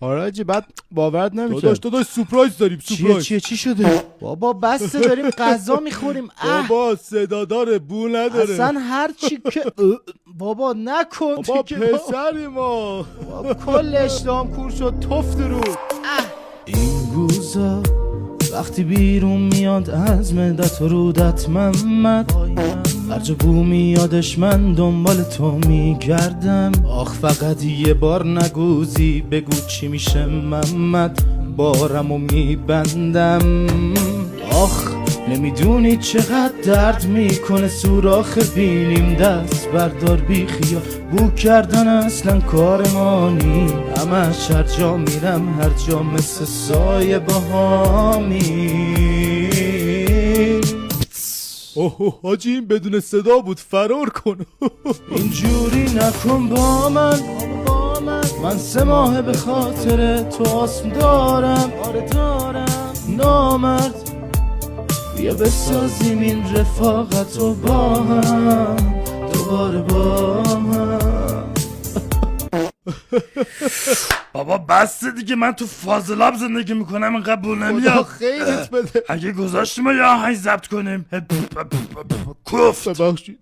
آراجی بعد باورت نمیشه. داداش سورپرایز داریم. سورپرایز چی شده؟ بابا بس داریم غذا میخوریم. بابا صدا داره بو نداره. اصلا هر چی که بابا نکن. بابا پسری ما. بابا کل اشتهام کور شد. تفت رو این روزا وقتی بیرون میاد از مدت و رودت محمد، هر جا بو میادش من دنبال تو میگردم. آخ فقط یه بار نگوزی بگو چی میشه محمد، بارمو میبندم. آخ نمیدونی چقدر درد میکنه سوراخ بینیم، دست بردار بی خیال بو کردن اصلا کار ما نی. همش هر جا میرم هر جا مثل سایه باهامی. اوه حاجی این بدون صدا بود، فرار کن. اینجوری نکن با من 3 ماه به خاطر تو آسم دارم. آره دارم نامرد، بیا بسازیم این رفاقت رو با هم دوباره با هم. بابا بسته دیگه، من تو فاضلاب زندگی میکنم، این قبول نمیاد. خیلیت بده. اگه گذاشتیم یا آهنگ ضبط کنیم. کفت. ببخشید.